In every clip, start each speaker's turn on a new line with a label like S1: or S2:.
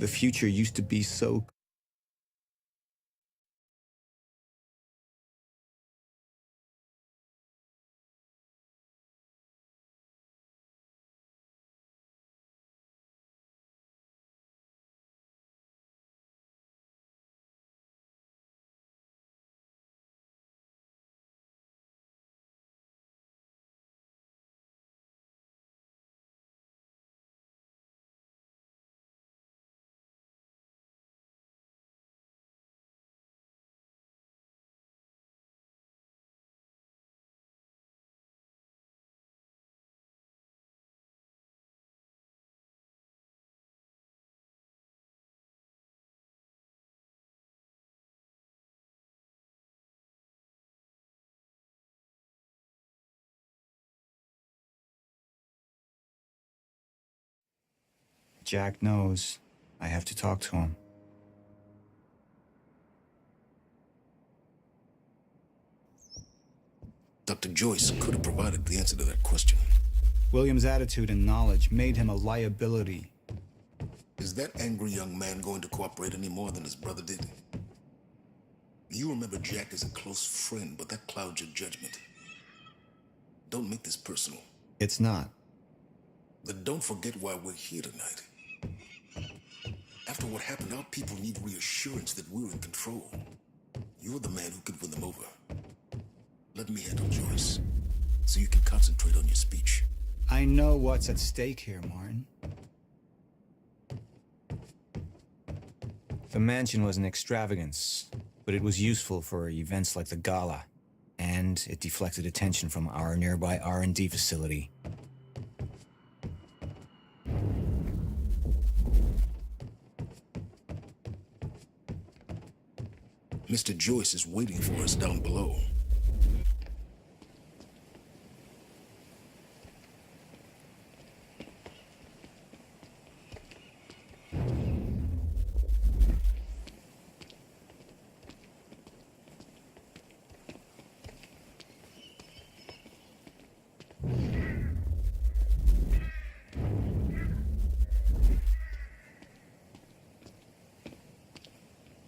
S1: The future used to be so... Jack knows. I have to talk to him.
S2: Dr. Joyce could have provided the answer to that question.
S1: William's attitude and knowledge made him a liability.
S2: Is that angry young man going to cooperate any more than his brother did? You remember Jack as a close friend, but that clouds your judgment. Don't make this personal.
S1: It's not.
S2: Then don't forget why we're here tonight. After what happened, our people need reassurance that we're in control. You're the man who could win them over. Let me handle Joyce, so you can concentrate on your speech.
S1: I know what's at stake here, Martin. The mansion was an extravagance, but it was useful for events like the gala, and it deflected attention from our nearby R&D facility.
S2: Mr. Joyce is waiting for us down below.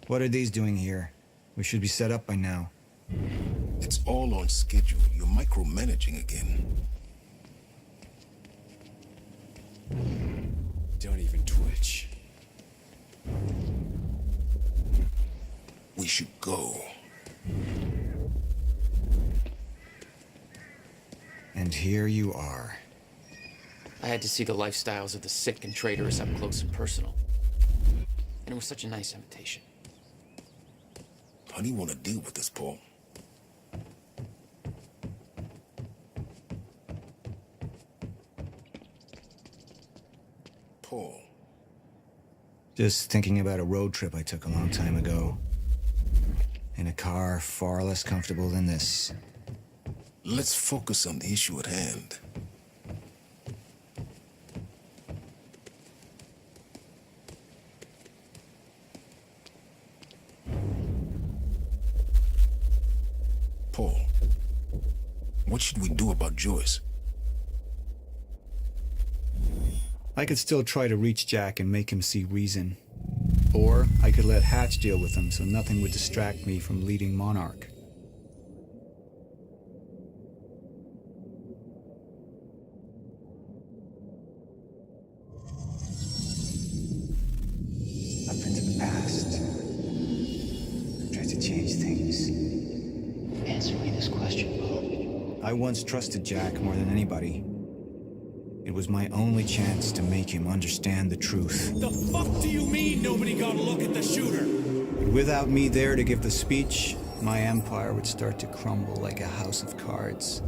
S1: What are these doing here? We should be set up by now.
S2: It's all on schedule. You're micromanaging again.
S3: Don't even twitch.
S2: We should go.
S1: And here you are.
S4: I had to see the lifestyles of the sick and traitorous up close and personal. And it was such a nice invitation.
S2: How do you want to deal with this, Paul? Paul.
S1: Just thinking about a road trip I took a long time ago. In a car far less comfortable than this.
S2: Let's focus on the issue at hand. Paul, what should we do about Joyce?
S1: I could still try to reach Jack and make him see reason. Or I could let Hatch deal with him so nothing would distract me from leading Monarch. Up into the past. Tried to change things.
S4: Answer me this question, Paul.
S1: I once trusted Jack more than anybody. It was my only chance to make him understand the truth.
S5: The fuck do you mean nobody got a look at the shooter?
S1: Without me there to give the speech, my empire would start to crumble like a house of cards.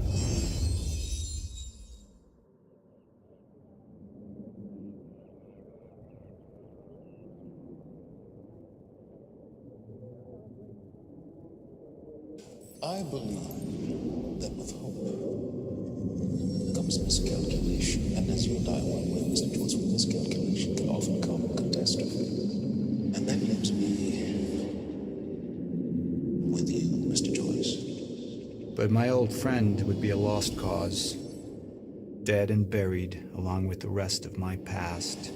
S2: I believe that with hope comes miscalculation, and as you and I well know, Mr. Joyce, with miscalculation can often come catastrophe. And that leaves me with you, Mr. Joyce.
S1: But my old friend would be a lost cause. Dead and buried along with the rest of my past.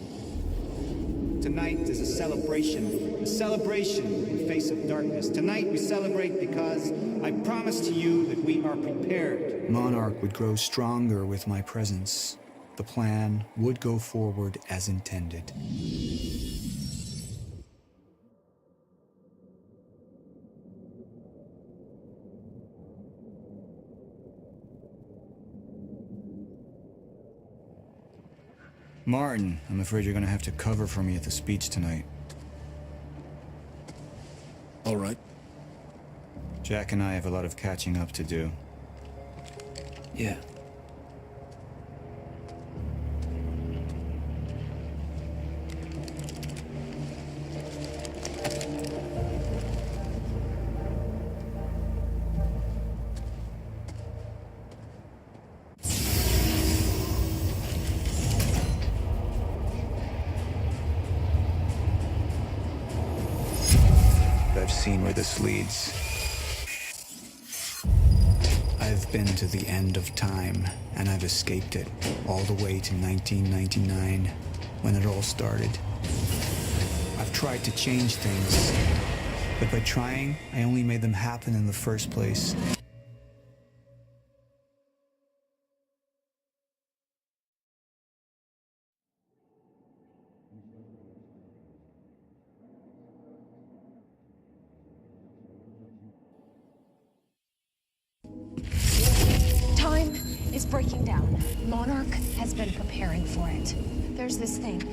S1: Tonight is a celebration in the face of darkness. Tonight we celebrate because I promise to you that we are prepared. Monarch would grow stronger with my presence. The plan would go forward as intended. Martin, I'm afraid you're gonna have to cover for me at the speech tonight.
S2: All right.
S1: Jack and I have a lot of catching up to do.
S3: Yeah.
S1: I've seen where this leads. I've been to the end of time, and I've escaped it, all the way to 1999, when it all started. I've tried to change things, but by trying, I only made them happen in the first place.
S6: Time is breaking down. Monarch has been preparing for it. There's this thing.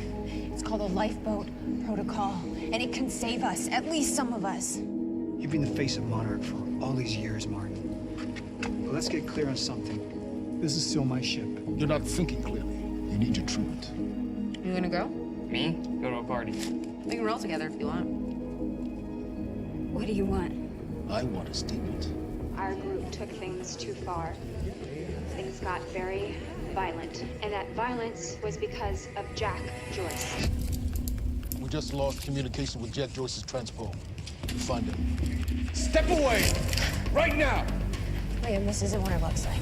S6: It's called a lifeboat protocol, and it can save us, at least some of us.
S7: You've been the face of Monarch for all these years, Martin. But let's get clear on something. This is still my ship.
S2: You're not thinking clearly. You need your treatment.
S8: You gonna go?
S4: Me? Go to a party.
S8: We can roll together if you want.
S6: What do you want?
S2: I want a statement.
S9: Our group took things too far. Things got very violent, and that violence was because of Jack Joyce.
S2: We just lost communication with Jack Joyce's transpo. Find him.
S5: Step away! Right now!
S6: Liam, this isn't what it looks like.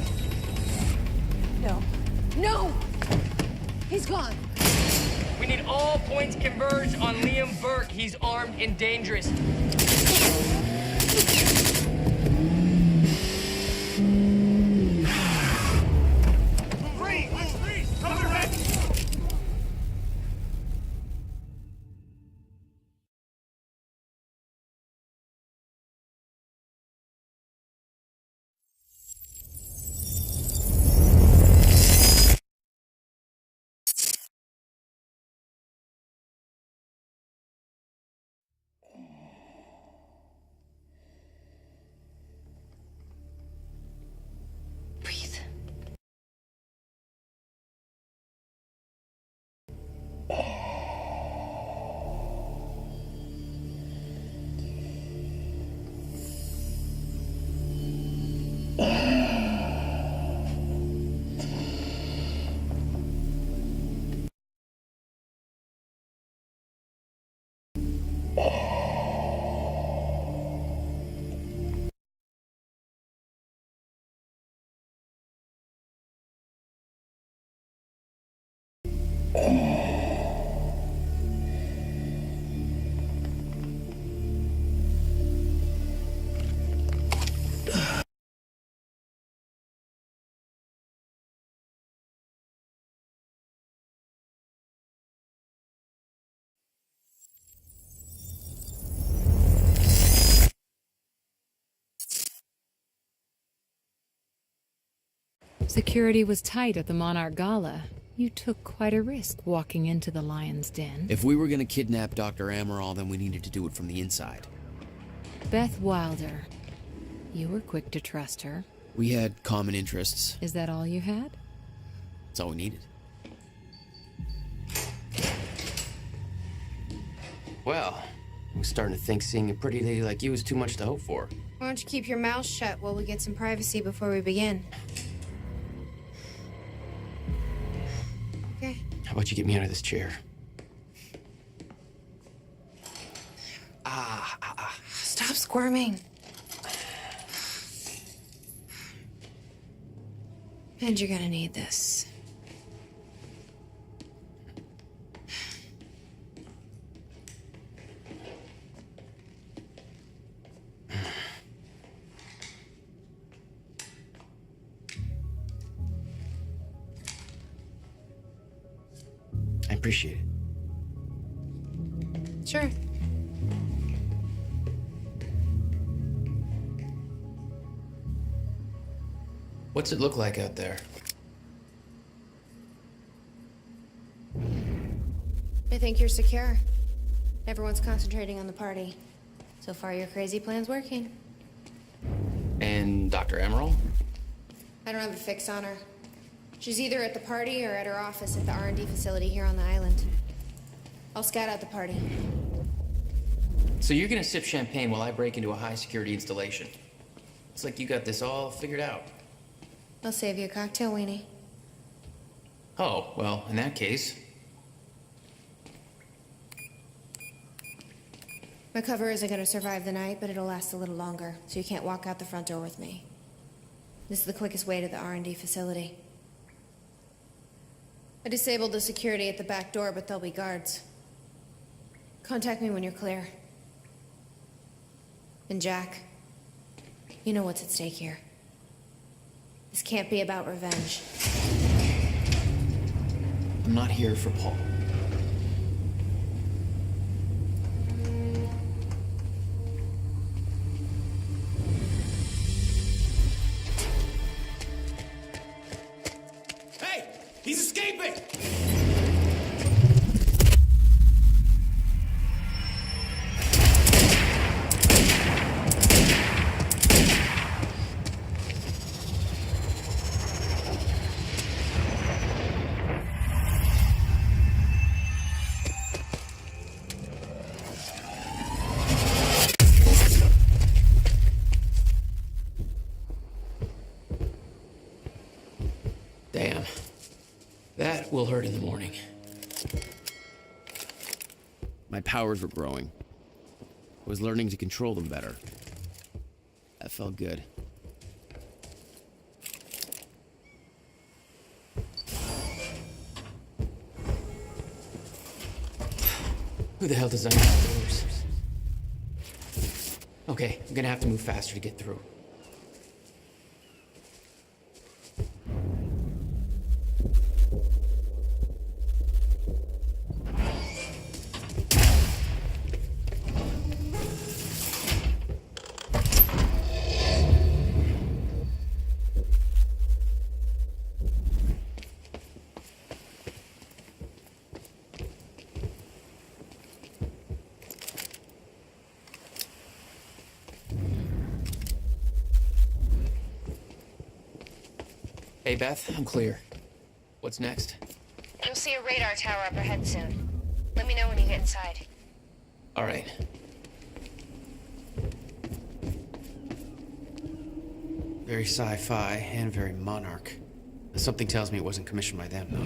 S6: No. No! He's gone.
S10: We need all points converged on Liam Burke. He's armed and dangerous.
S6: Breathe.
S11: Security was tight at the Monarch Gala. You took quite a risk walking into the Lion's Den.
S4: If we were gonna kidnap Dr. Amaral, then we needed to do it from the inside.
S11: Beth Wilder. You were quick to trust her.
S4: We had common interests.
S11: Is that all you had?
S4: That's all we needed. Well, I'm starting to think seeing a pretty lady like you is too much to hope for.
S8: Why don't you keep your mouth shut while we get some privacy before we begin? Okay.
S4: How about you get me out of this chair?
S8: Stop squirming. And you're gonna need this.
S3: appreciate it.
S8: Sure.
S4: What's it look like out there?
S8: I think you're secure. Everyone's concentrating on the party. So far, your crazy plan's working.
S4: And Dr. Emerald?
S8: I don't have a fix on her. She's either at the party or at her office at the R&D facility here on the island. I'll scout out the party.
S4: So you're gonna sip champagne while I break into a high-security installation. It's like you got this all figured out.
S8: I'll save you a cocktail, Weenie.
S4: Oh, well, in that case...
S8: My cover isn't gonna survive the night, but it'll last a little longer, so you can't walk out the front door with me. This is the quickest way to the R&D facility. I disabled the security at the back door, but there'll be guards. Contact me when you're clear. And Jack, you know what's at stake here. This can't be about revenge.
S4: I'm not here for Paul.
S5: Hey! He's escaping!
S4: Damn. That will hurt in the morning.
S3: My powers were growing. I was learning to control them better. That felt good.
S4: Who the hell designed these doors? Okay, I'm gonna have to move faster to get through. Hey, Beth, I'm clear. What's next?
S6: You'll see a radar tower up ahead soon. Let me know when you get inside.
S4: All right. Very sci-fi and very Monarch. Something tells me it wasn't commissioned by them, though.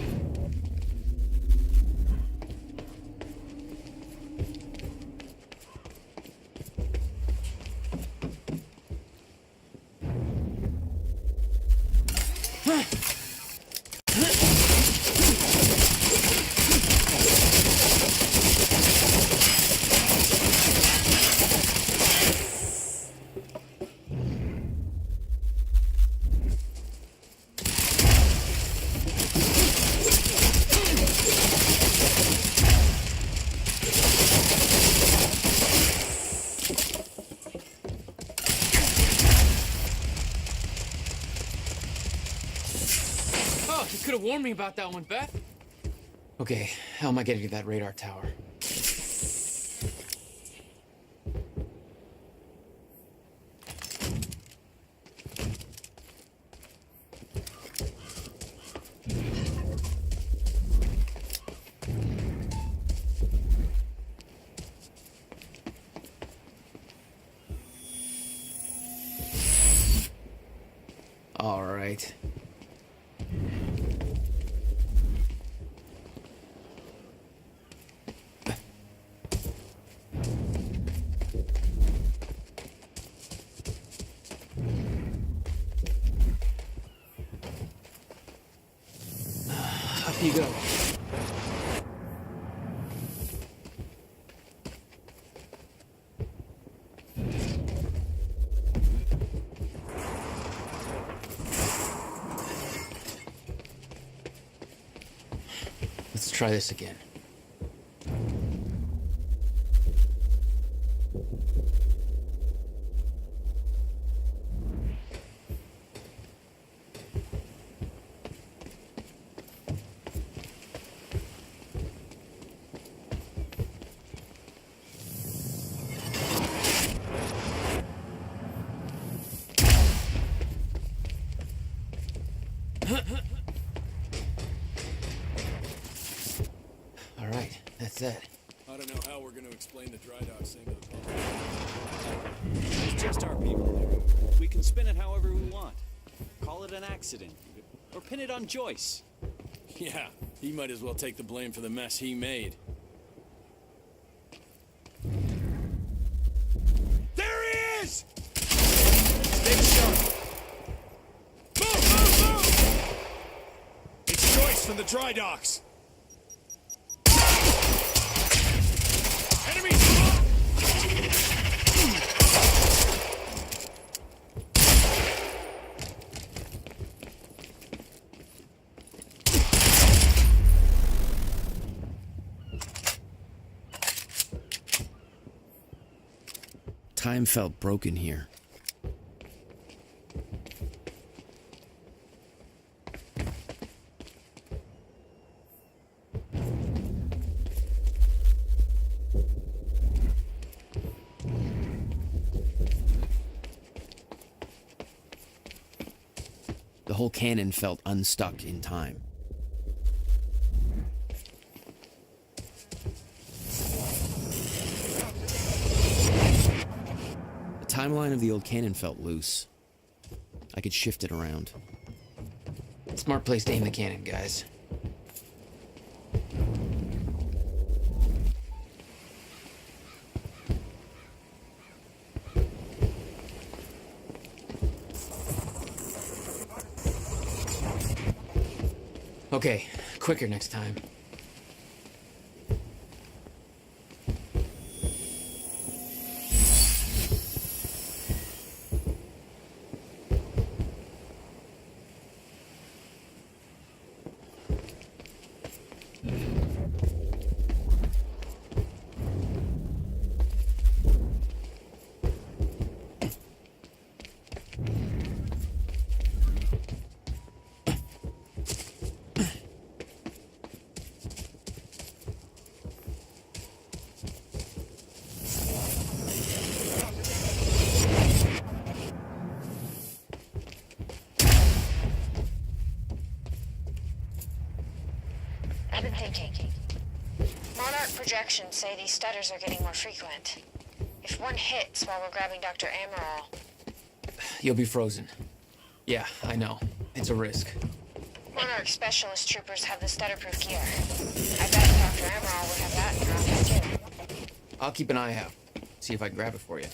S4: You could have warned me about that one, Beth. Okay, how am I getting to that radar tower? All right. Up you go. Let's try this again. All right, that's that.
S5: I don't know how we're going to explain the dry dock thing to the public. It's just our people. We can spin it however we want. Call it an accident. Or pin it on Joyce. Yeah, he might as well take the blame for the mess he made. There he is! Stay sharp. Move! It's Joyce from the dry docks. Enemy!
S3: Time felt broken here. The whole cannon felt unstuck in time. The timeline of the old cannon felt loose. I could shift it around.
S4: Smart place to aim the cannon, guys. Okay, quicker next time.
S6: I've been thinking. Monarch projections say these stutters are getting more frequent. If one hits while we're grabbing Dr. Amaral...
S4: You'll be frozen. Yeah, I know. It's a risk.
S6: Monarch specialist troopers have the stutter-proof gear. I bet Dr. Amaral would have that in her office too.
S4: I'll keep an eye out. See if I can grab it for you.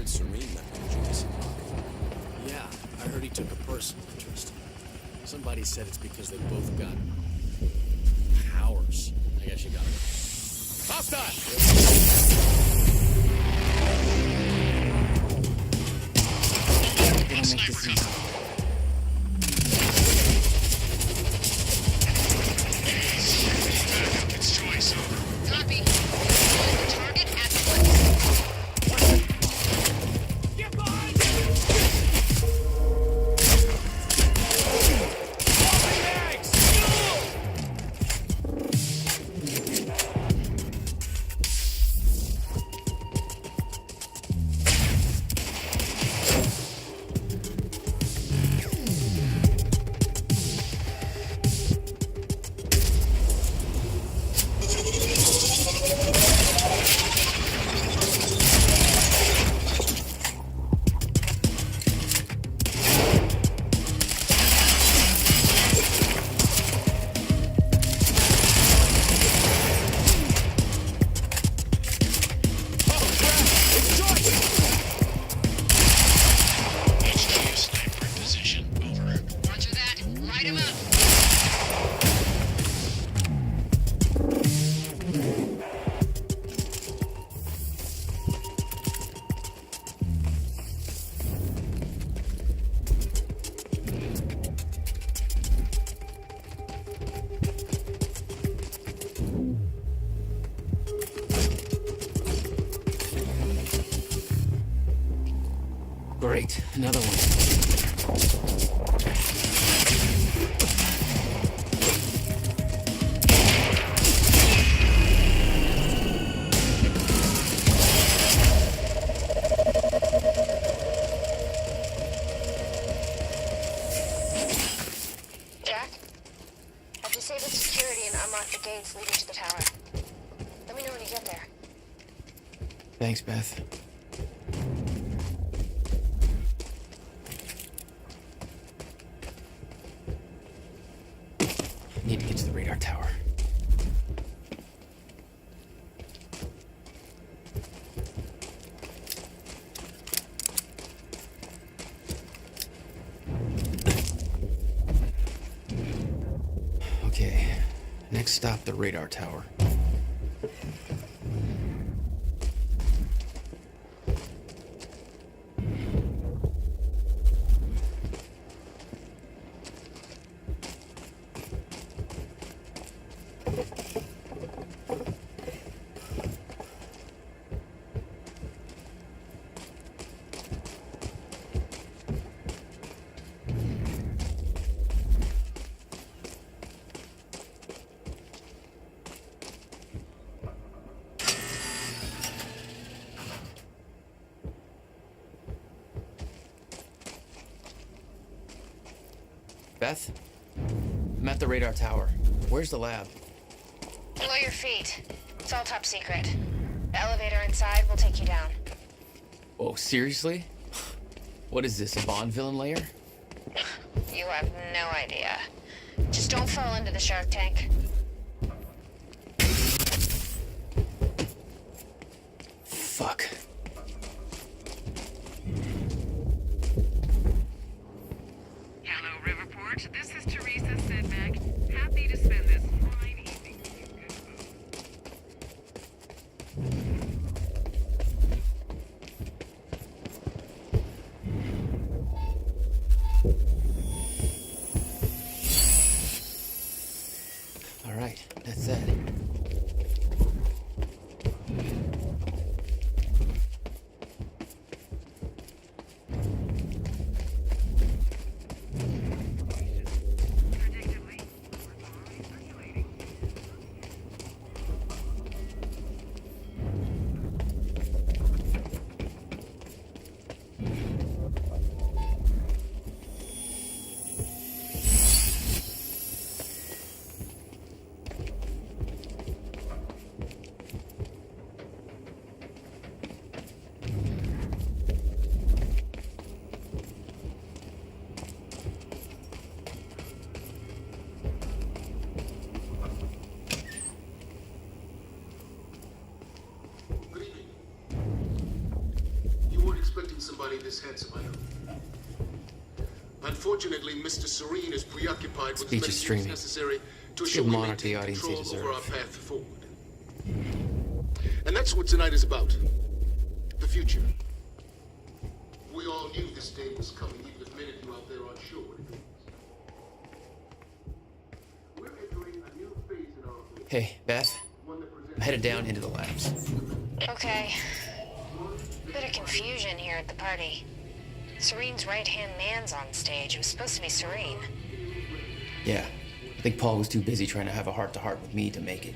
S2: Serene left with Joyce.
S5: Yeah, I heard he took a personal interest. Somebody said it's because they both got powers. I guess you got it. Hostile!
S4: Gonna make this easy.
S12: It's Joyce. Copy. The target at once.
S4: Great, another one.
S8: Jack, I've disabled security and unlocked the gates leading to the tower. Let me know when you get there.
S4: Thanks, Beth. Need to get to the radar tower. Okay, next stop, the radar tower. Beth? I'm at the radar tower. Where's the lab?
S8: Below your feet. It's all top secret. The elevator inside will take you down.
S4: Oh, seriously? What is this, a Bond villain lair?
S8: You have no idea. Just don't fall into the shark tank.
S4: Fuck.
S12: Hello, Riverport. This is Teresa Sedmak. Happy to spend this fine evening with you good folks.
S4: All right, that's it.
S2: Good evening. You weren't expecting somebody this handsome, I know. Unfortunately, Mr. Serene is preoccupied with
S4: Speech
S2: as
S4: is
S2: many
S4: streaming.
S2: things necessary to
S4: Give
S2: assure we
S4: Monarch the
S2: maintain
S4: audience they
S2: control over our
S4: deserve.
S2: path forward. And that's what tonight is about. The future. We all knew this day was coming, even if many of you out there aren't sure what it is. We're entering a new phase in our operation.
S4: Hey, Beth.
S2: One that presents
S4: I'm headed down into the labs.
S8: Okay. Bit of confusion here at the party. Serene's right-hand man's on stage. It was supposed to be Serene.
S4: Yeah, I think Paul was too busy trying to have a heart-to-heart with me to make it.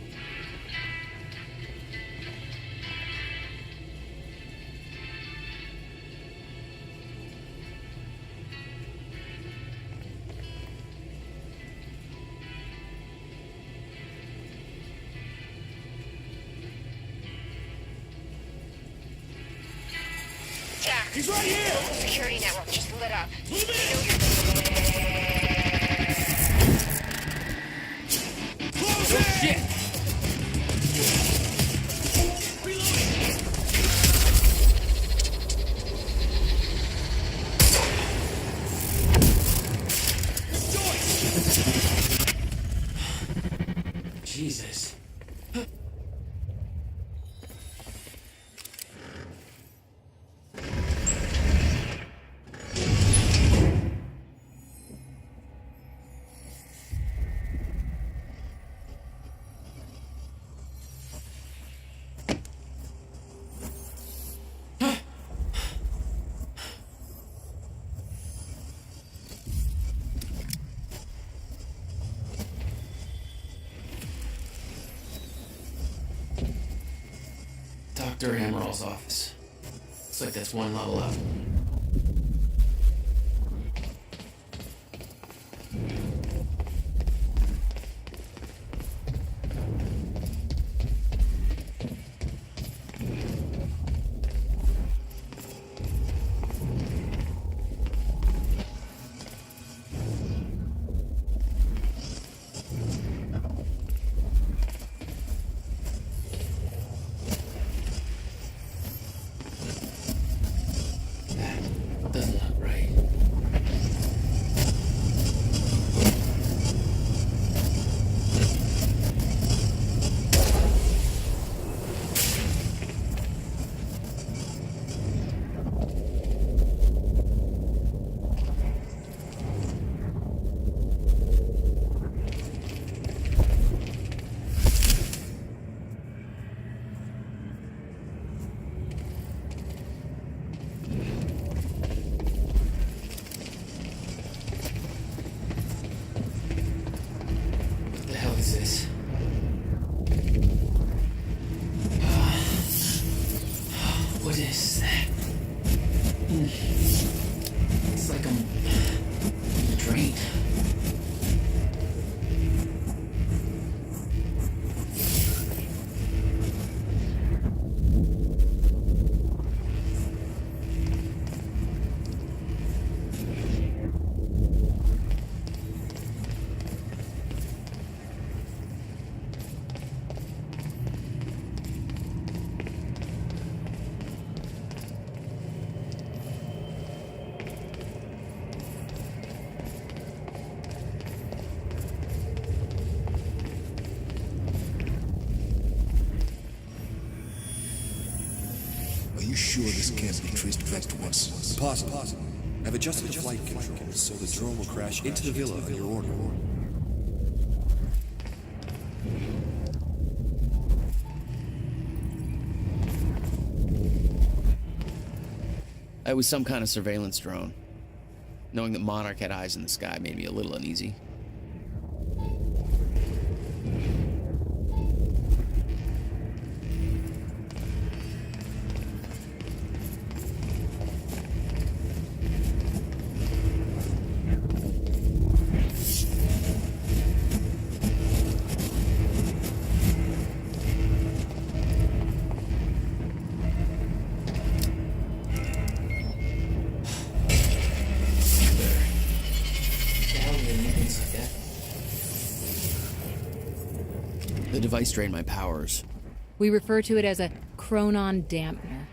S8: Jack!
S2: He's right here!
S8: The security network just lit up.
S2: Close
S4: Shit! Jesus. Dr. Amaril's office. Looks like that's one level up. Doesn't look right. What the hell is this? What is that? It's like I'm drained.
S2: Are you sure this can't be traced back to us?
S13: Possible. I've adjusted the flight controls so the drone will crash into the villa on your order.
S3: It was some kind of surveillance drone. Knowing that Monarch had eyes in the sky made me a little uneasy. The device drained my powers.
S11: We refer to it as a chronon dampener.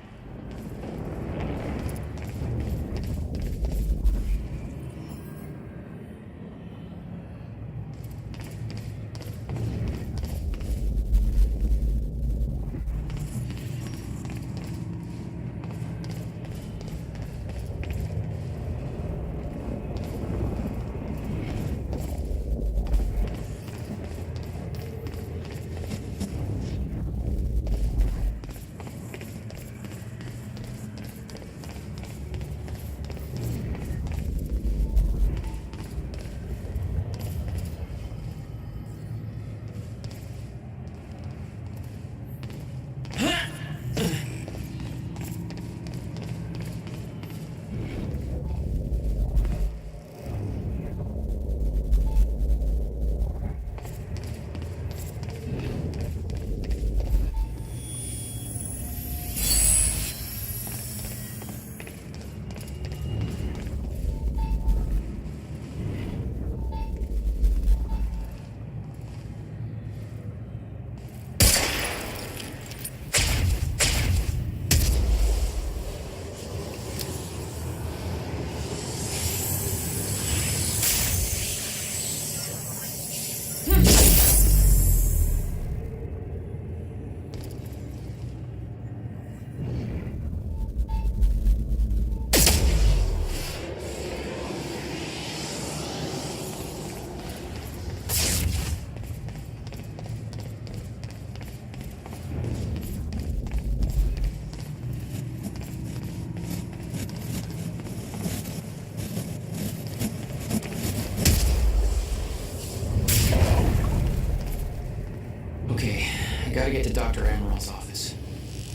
S4: Okay, I gotta get to Dr. Amaril's office.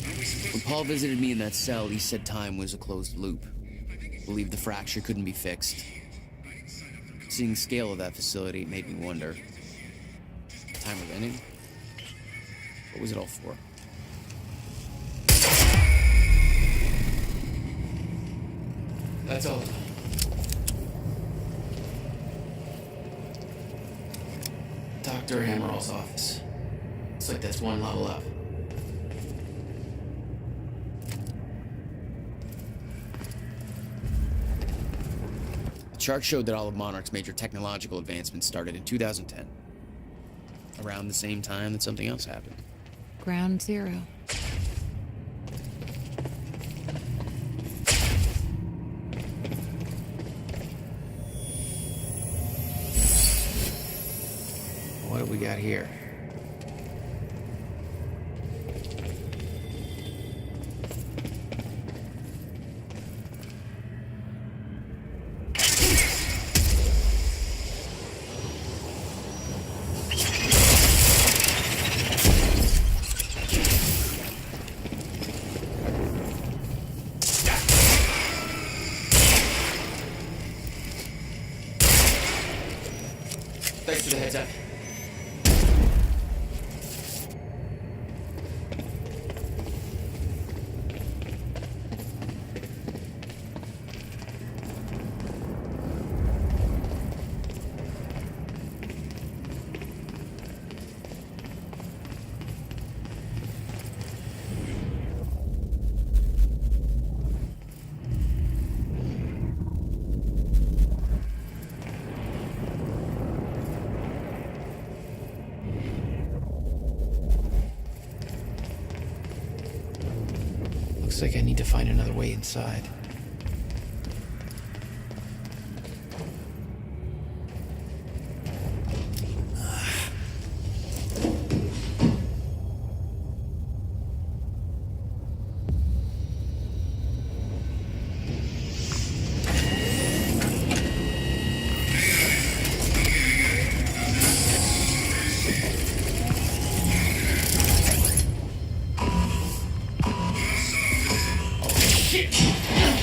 S12: Are we supposed
S3: Paul visited me in that cell. He said time was a closed loop. Believed the fracture couldn't be fixed. Seeing the scale of that facility made me wonder. Time was ending? What was it all for?
S4: That's all. Dr. Hammerall's office. Looks like that's one level up.
S3: The chart showed that all of Monarch's major technological advancements started in 2010. Around the same time that something else happened.
S11: Ground Zero.
S4: What do we got here? Thanks for the heads up. Looks like I need to find another way inside. Shit!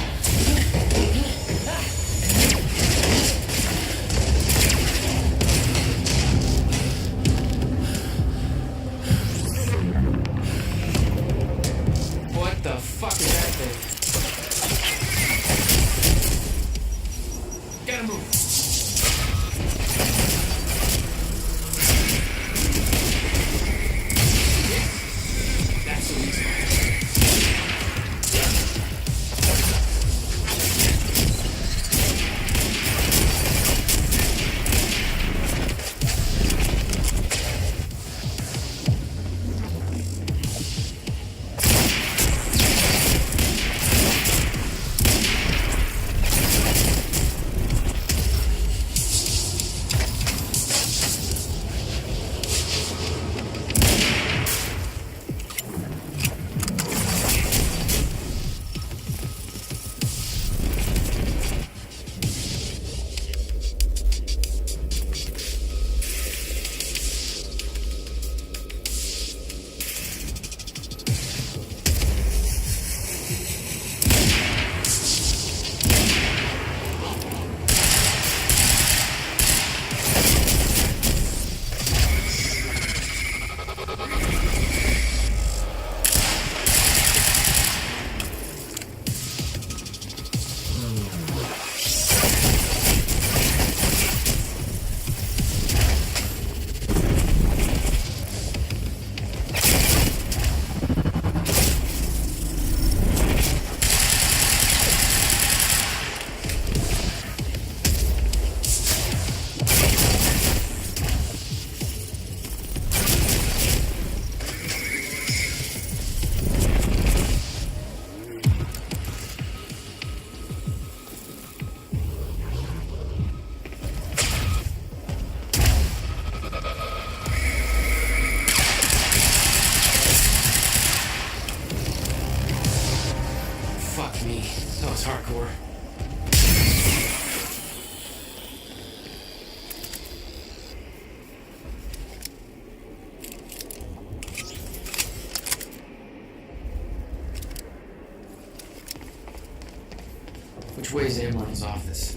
S4: way's Amron's office?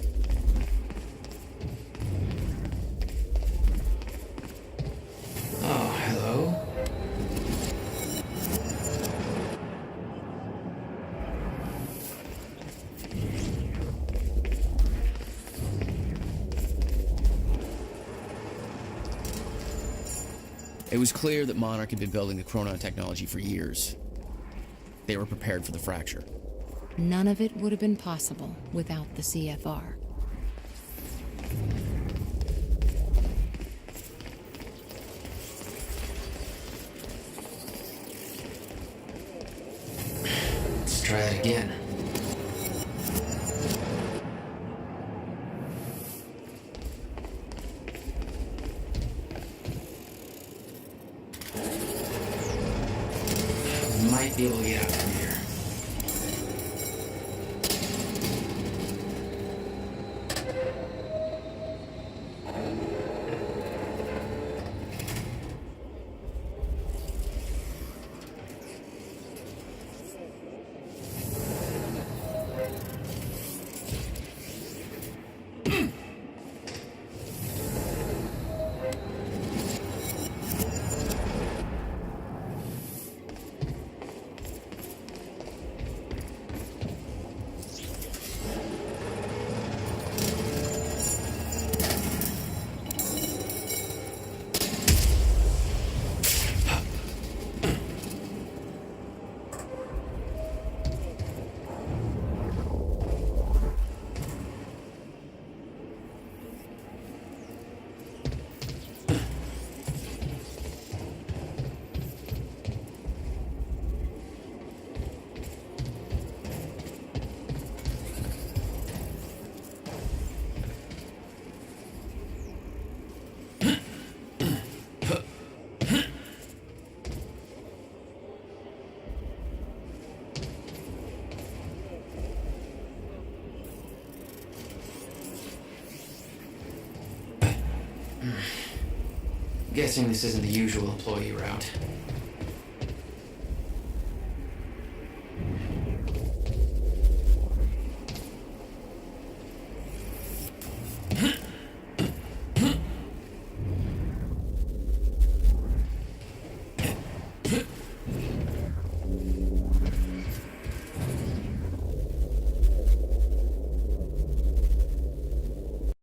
S4: Oh, hello.
S3: It was clear that Monarch had been building the Chronon technology for years. They were prepared for the fracture.
S11: None of it would have been possible without the CFR.
S4: Let's try it again. Might be able to get out from here. Guessing this isn't the usual employee route.